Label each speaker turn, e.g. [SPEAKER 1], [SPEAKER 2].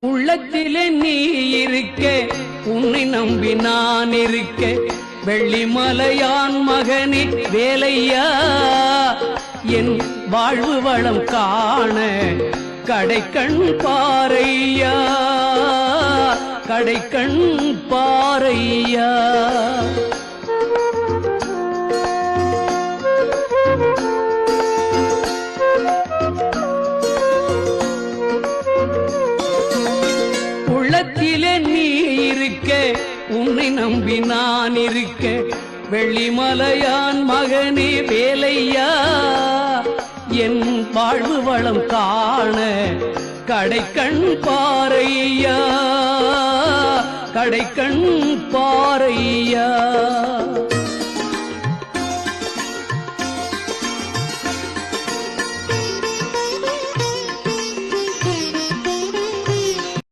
[SPEAKER 1] உள்ளத்திலே நீ இருக்க, உன்னை நம்பி நான் இருக்க, வெள்ளிமலையான் மகனே வேலையா, என் வாழ்வு வளம் காண கடைக்கண் பாரையா, கடைக்கண் பாரையா. உள்ளத்திலே நீ இருக்க, உன்னை நம்பி நான் இருக்க, வெள்ளிமலையான் மகனே வேலையா, என் வாழ்வு வளம் காண கடைக்கண் பாரையா, கடைக்கண் பாரையா.